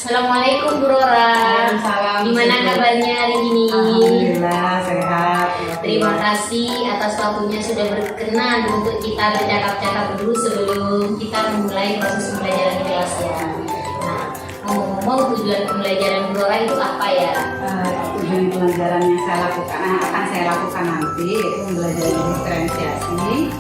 Assalamualaikum Bu Rora. Waalaikumsalam. Gimana kabarnya hari ini? Alhamdulillah sehat. Terima kasih atas waktunya sudah berkenan untuk kita bercakap-cakap dulu sebelum kita memulai proses pembelajaran di kelas ya. Nah, ngomong-ngomong tujuan pembelajaran Bu Rora itu apa ya? Tujuan pembelajaran yang akan saya lakukan nanti yaitu pembelajaran diferensiasi.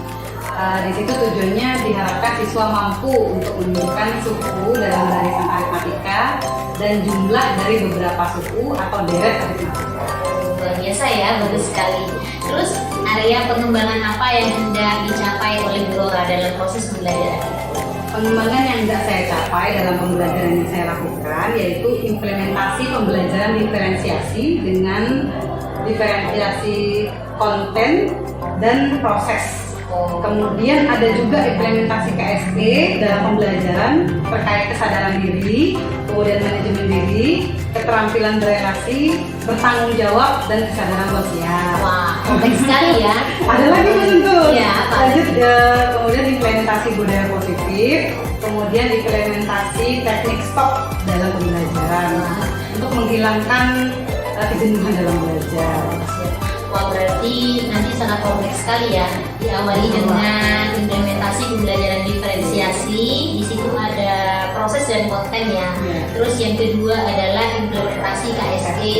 Di situ tujuannya diharapkan siswa mampu untuk menunjukkan suku dalam barisan aritmatika dan jumlah dari beberapa suku atau deret aritmatika. Luar biasa ya, bagus sekali. Terus area pengembangan apa yang hendak dicapai oleh Bu Rora dalam proses pembelajaran? Pengembangan yang hendak saya capai dalam pembelajaran yang saya lakukan yaitu implementasi pembelajaran diferensiasi dengan diferensiasi konten dan proses. Kemudian ada juga implementasi KSE dalam pembelajaran terkait kesadaran diri, kemudian manajemen diri, keterampilan berelasi, bertanggung jawab, dan kesadaran sosial. Wah, kompleks sekali ya. Ada lagi tentu. Iya, apa? Lanjut kemudian implementasi budaya positif, kemudian implementasi teknik stop dalam pembelajaran untuk menghilangkan kejenuhan dalam belajar. Wah, berarti nanti sangat kompleks sekali ya. Diawali dengan implementasi pembelajaran diferensiasi, di situ ada proses dan konten ya. Terus yang kedua adalah implementasi KSE,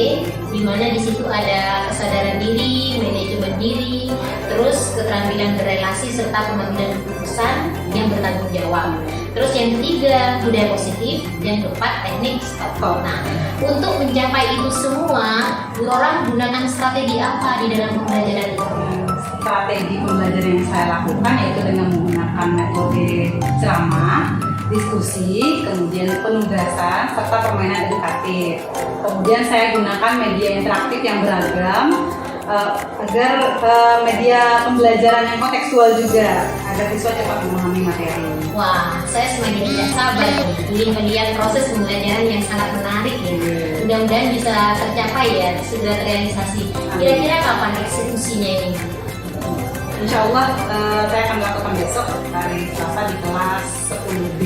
di mana di situ ada kesadaran diri, manajemen diri, terus keterampilan berelasi serta pengambilan keputusan yang bertanggung jawab. Terus yang ketiga budaya positif, yang keempat teknik stop. Nah, untuk mencapai itu semua, Bu Rora menggunakan strategi apa di dalam pembelajaran itu? Strategi pembelajaran yang saya lakukan yaitu dengan menggunakan metode ceramah, diskusi, kemudian penugasan, serta permainan edukatif. Kemudian saya gunakan media interaktif yang beragam agar media pembelajaran yang kontekstual juga agar siswa cepat memahami materi. Wah, saya semakin tidak sabar nih ingin melihat proses pembelajaran yang sangat menarik ya. Mudah-mudahan bisa tercapai ya, segera terrealisasi. Kira-kira kapan eksekusinya ini? Insya Allah saya akan melakukan besok hari Selasa di kelas 10B.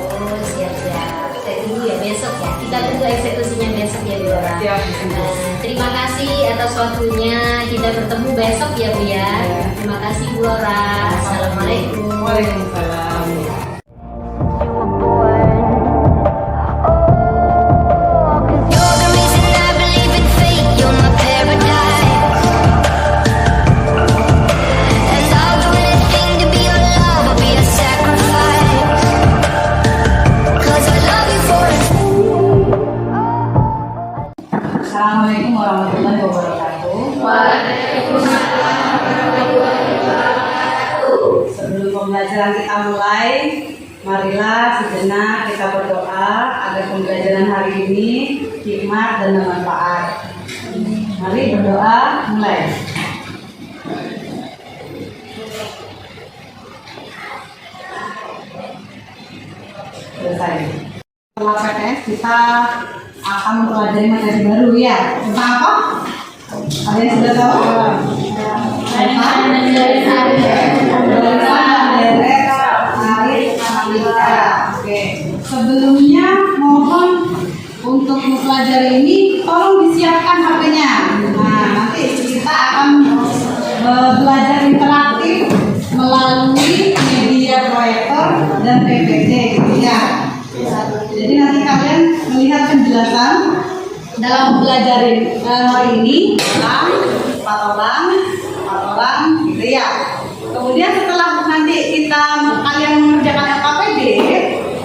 Oh, siap-siap. Saya tunggu ya besok ya. Kita tunggu eksekusinya besok ya Bu Rora. Siap. Terima kasih atas waktunya. Kita bertemu besok ya Bu ya. Terima kasih Bu Rora. Assalamualaikum. Waalaikumsalam. Assalamualaikum warahmatullahi wabarakatuh. Sebelum pembelajaran kita mulai, marilah sejenak kita berdoa agar pembelajaran hari ini hikmat dan bermanfaat. Mari berdoa, mulai. Selesai. Setelah PTS kita akan mempelajari materi baru ya. Tentang apa? Ada yang sudah tahu? Oke. Sebelumnya mohon untuk mempelajari ini tolong disiapkan HP-nya. Nah, nanti kita akan belajar interaktif melalui media proyektor dan PPT gitu ya. Jadi nanti kalian melihat penjelasan dalam pembelajaran hari ini empat orang gitu ya. Kemudian setelah nanti kalian mengerjakan LKPD,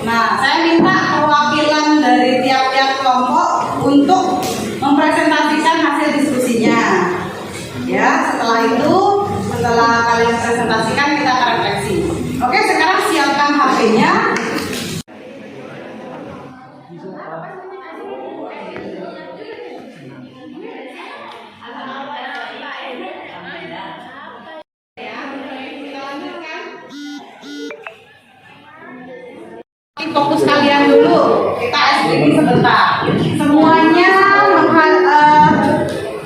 nah saya minta perwakilan dari tiap-tiap kelompok untuk mempresentasikan hasil diskusinya. Ya, setelah kalian presentasikan kita akan refleksi. Oke, sekarang siapkan HP-nya. Fokus kalian dulu, kita SPP sebentar. Semuanya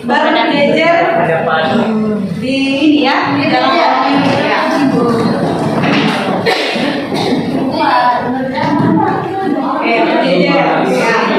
berjejer di ini ya, di dalam ini ya. Oke, berjejer. Ya.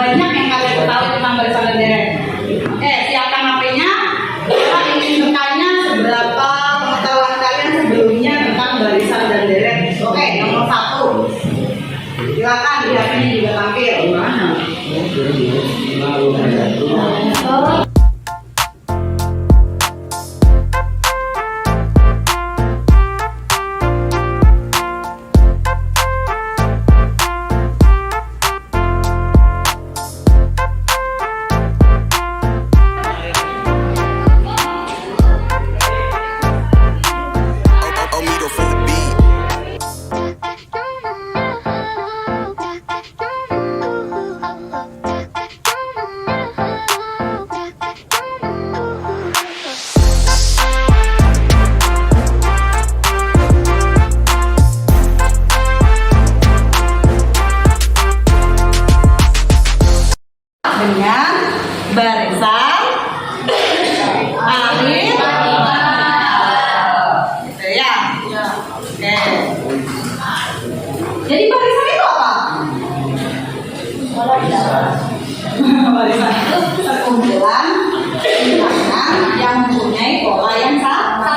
banyak yang kalian ketahui tentang barisan dan deret. Oke, siapkan HP-nya. Kita ingin bertanya seberapa pengetahuan kalian sebelumnya tentang barisan dan deret. Oke, nomor 1. Silakan di HP-nya juga tampil. Omido for the beat. Dengan barisan alif gitu ya. Oke. Jadi barisan itu apa? Barisan itu sekumpulan bilangan yang mempunyai pola yang sama.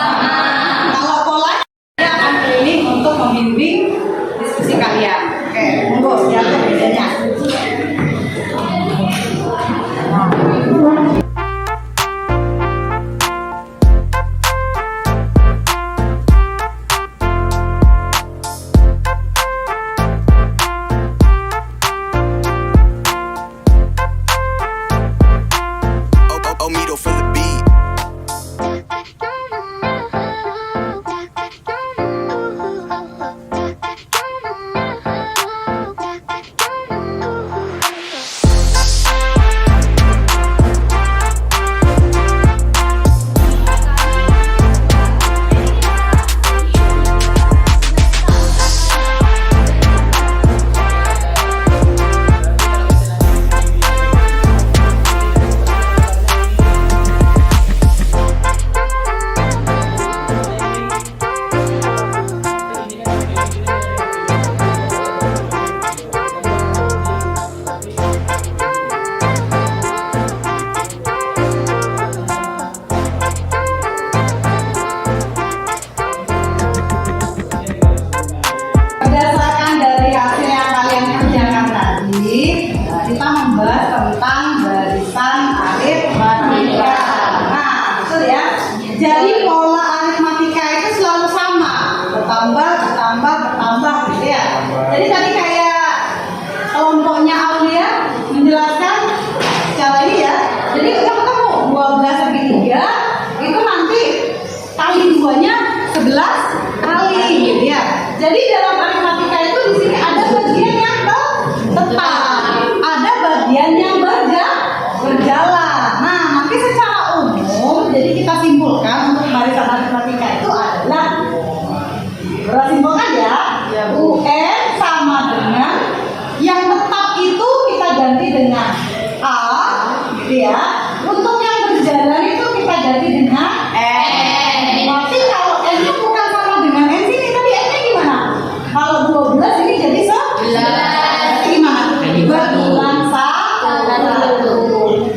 Kalau pola dia akan keliling untuk membimbing diskusi kalian. Oke, monggo siapa bedanya? Omido for the beat. Berdasarkan dari hasil yang kalian kerjakan tadi, kita membahas tentang barisan aritmatika. Nah, betul ya. Jadi pola aritmatika itu selalu sama, bertambah, bertambah, bertambah, gitu ya. Jadi tadi kayak kelompoknya Aulia menjelaskan secara ini ya. Jadi udah ketemu 12 segitiga, itu nanti kali 2-nya 11 kali, gitu ya. Jadi dalam aritmatika itu di sini ada bagian yang tetap, ada bagian yang berjalan. Nah, nanti secara umum, jadi kita simpulkan untuk barisan aritmatika itu adalah, kita simpulkan ya, UN sama dengan yang tetap itu kita ganti dengan A, gitu ya. Untuk yang berjalan itu kita ganti dengan N. Berarti kalau N itu bukan sama dengan N sini, tapi N-nya gimana? Kalau 12 ini jadi 11. Gimana? Berulang satu.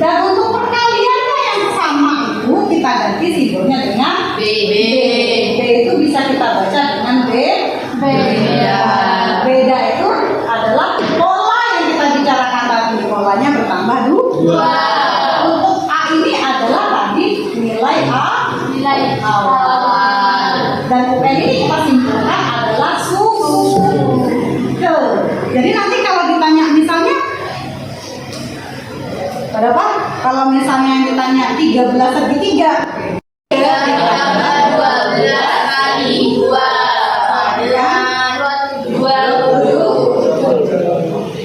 Dan untuk perkaliannya yang sama itu kita ganti simbolnya dengan B. B itu bisa kita baca dengan beda. Beda itu adalah pola yang kita bicarakan tadi. Polanya bertambah 2. Untuk A ini adalah tadi nilai awal. Dan UN ini kita simpulkan adalah suku. Jadi nanti kalau ditanya misalnya berapa? Kalau misalnya yang ditanya 13 segitiga, 12 kali 2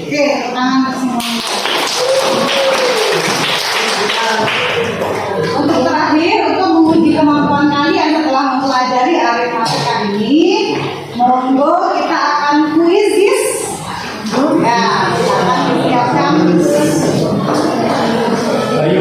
Oke, tangan ke semuanya. Untuk terakhir, untuk menguji kemampuan kalian setelah mempelajari aritmatika ini, monggo kita akan kuisis. Ya, silakan disiapkan. Bayu,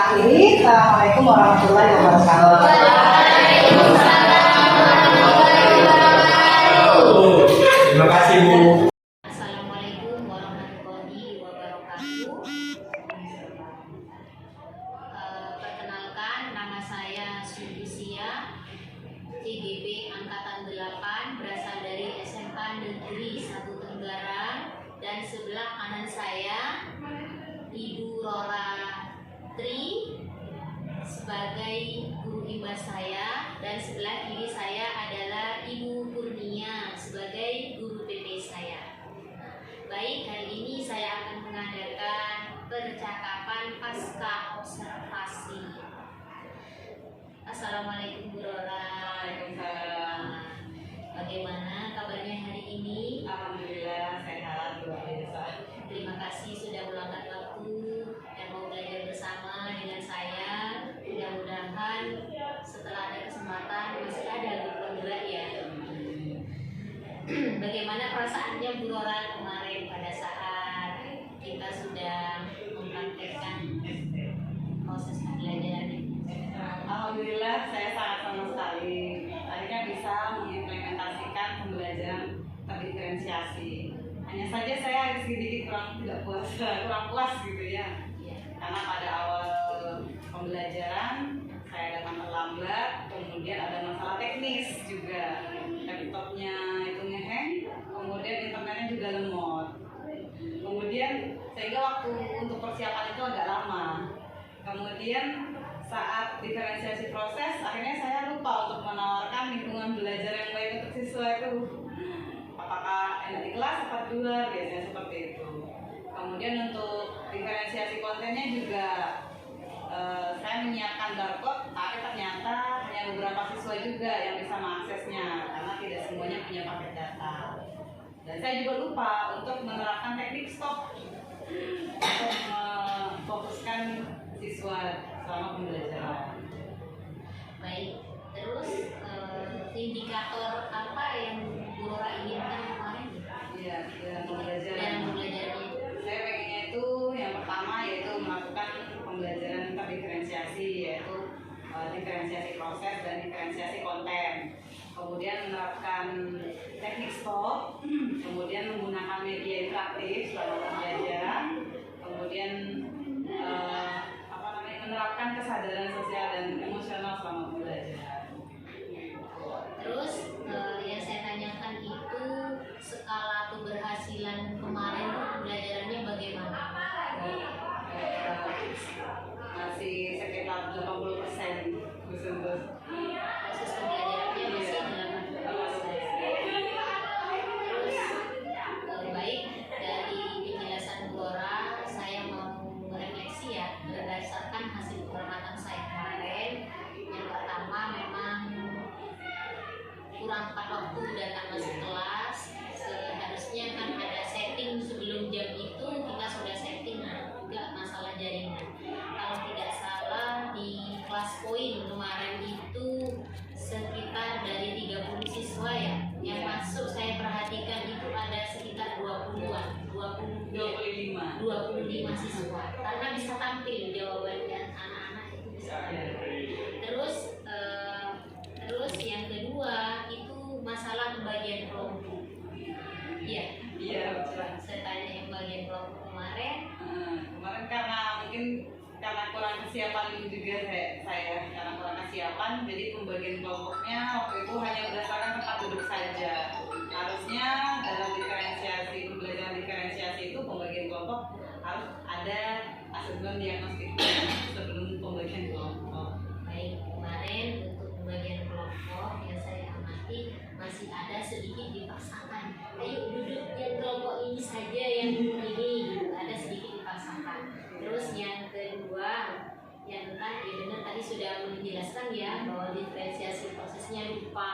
akhiri. Assalamualaikum warahmatullahi wabarakatuh. Terima kasih Bu. Assalamualaikum warahmatullahi wabarakatuh. Perkenalkan, nama saya Sudusia, CGP Angkatan 8, berasal dari SMK Negeri 1 Tenggarang, dan sebelah kanan saya Ibu Rora Tri sebagai guru IPA saya, dan sebelah kiri saya adalah Ibu Kurnia sebagai guru PP saya. Baik, hari ini saya akan mengadakan percakapan pasca observasi. Assalamualaikum Bu Rora. Waalaikumsalam. Bagaimana kabarnya hari ini? Alhamdulillah sehat luar biasa. Terima kasih sudah meluangkan waktu dan mau belajar bersama dengan saya. Mudah-mudahan setelah ada kesempatan masih ada guru gerak ya. Bagaimana perasaannya Bu Rora kemarin pada saat kita sudah mempraktekkan proses pembelajaran ini? Alhamdulillah saya sangat senang sekali akhirnya bisa mengimplementasikan pembelajaran terdiferensiasi. Hanya saja saya sedikit kurang puas gitu ya, karena pada awal pembelajaran saya datang terlambat, kemudian ada masalah teknis juga, laptopnya itu ngehang, kemudian internetnya juga lemot, kemudian sehingga waktu untuk persiapan itu agak lama. Kemudian saat diferensiasi proses, akhirnya saya lupa untuk menawarkan lingkungan belajar yang baik untuk siswa itu. Apakah enak di kelas atau di luar, biasanya seperti itu. Kemudian untuk diferensiasi kontennya juga saya menyiapkan barcode, tapi ternyata hanya beberapa siswa juga yang bisa mengaksesnya karena tidak semuanya punya paket data. Dan saya juga lupa untuk menerapkan teknik stop untuk memfokuskan siswa selama pembelajaran. Baik, terus indikator apa yang Bu Rora inginkan kemarin? Iya, dalam pembelajaran. Dalam pembelajaran itu. Saya pengennya itu yang pertama yaitu melakukan pembelajaran terdiferensiasi, yaitu diferensiasi proses dan diferensiasi konten. Kemudian menerapkan teknik stop, kemudian menggunakan media interaktif selama pembelajaran, kemudian menerapkan kesadaran sosial dan emosional selama pembelajaran. Terus yang saya tanyakan itu skala keberhasilan kemarin itu pembelajarannya bagaimana? Masih sekitar 80% khusus. Proses pembelajarannya masih 80%. Terus baik, dari penjelasan Bu Rora saya mau merefleksi ya berdasarkan hasil pengamatan saya kemarin. Yang pertama memang kurang tepat waktu datang masuk kelas. Seharusnya kan ada setting sebelum jam itu, kita sudah setting juga masalah jaringan. Kalau tidak salah di kelas poin kemarin itu sekitar dari 30 siswa ya yang masuk, saya perhatikan itu ada sekitar 25 siswa, karena bisa tampil jawabannya anak-anak itu bisa tampil. Terus yang kedua itu masalah pembagian kelompok. Iya, saya tanya yang bagian kelompok kemarin. Kemarin karena kurang kesiapan juga saya karena kurang kesiapan, jadi pembagian kelompoknya waktu itu hanya berdasarkan tempat duduk saja. Harusnya dalam pembelajaran diferensiasi itu pembagian kelompok harus ada asesmen diagnostik sebelum pembagian kelompok. Baik, kemarin untuk pembagian kelompok yang saya amati masih ada sedikit dipaksakan. Ayo duduk yang kelompok ini saja yang ini, ada sedikit dipaksakan. Terus yang kedua, yang tadi benar tadi sudah menjelaskan ya bahwa diferensiasi prosesnya lupa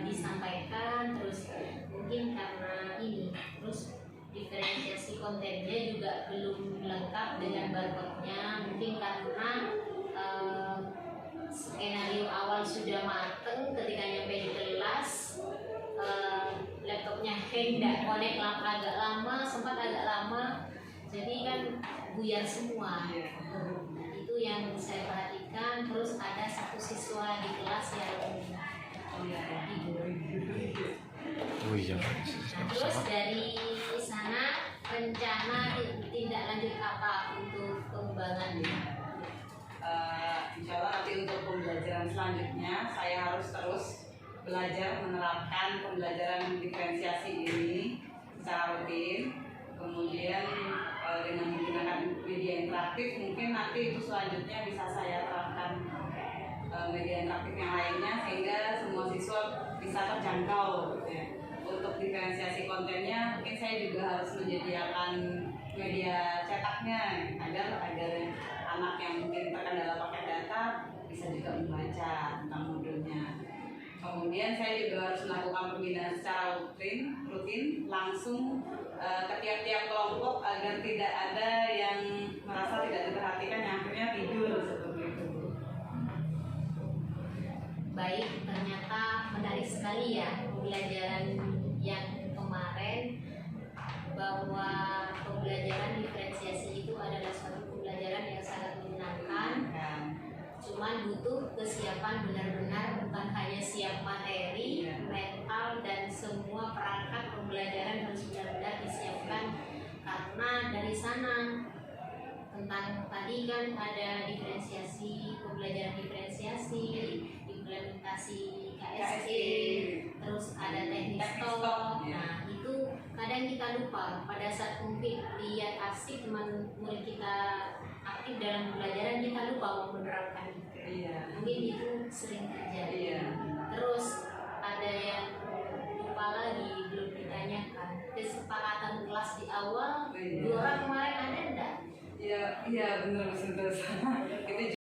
disampaikan, terus mungkin karena ini, terus diferensiasi kontennya juga belum lengkap dengan barcode-nya, mungkin karena skenario awal sudah mateng, ketika nyampe di kelas laptopnya hang, tidak connect agak lama, sempat agak lama, jadi kan buyar semua. Itu yang saya perhatikan. Terus ada satu siswa di kelas yang tidur. Oh iya. Nah, terus dari sana rencana tindak lanjut apa untuk pengembangannya? Insya Allah nanti untuk pembelajaran selanjutnya saya harus terus belajar menerapkan pembelajaran diferensiasi ini secara rutin. Kemudian dengan menggunakan media interaktif mungkin nanti itu selanjutnya bisa saya terapkan media interaktif yang lainnya sehingga semua siswa bisa terjangkau gitu ya. Untuk diferensiasi kontennya mungkin saya juga harus menyediakan media cetaknya agar anak yang mungkin terkendala pakai data bisa juga membaca tentang modulnya. Kemudian saya juga harus melakukan pembinaan secara rutin langsung ke tiap-tiap kelompok agar tidak ada yang merasa tidak diperhatikan yang akhirnya tidur seperti itu. Baik, ternyata menarik sekali ya pembelajaran yang kemarin, bahwa pembelajaran diferensiasi itu adalah suatu pembelajaran yang sangat menyenangkan. Cuman butuh kesiapan benar-benar, bukan hanya siap materi, mental dan semua perangkat pembelajaran harus benar-benar disiapkan. Karena dari sana tentang tadi kan ada diferensiasi, pembelajaran diferensiasi, implementasi KSE, terus ada teknik stop. Nah itu kadang kita lupa pada saat mungkin lihat asik teman murid kita aktif dalam pembelajaran, kita lupa mau menerapkan itu. Mungkin itu sering terjadi. Terus ada yang lupa lagi, belum ditanyakan kesepakatan kelas di awal. 2 orang kemarin ada enggak? Iya benar. Itu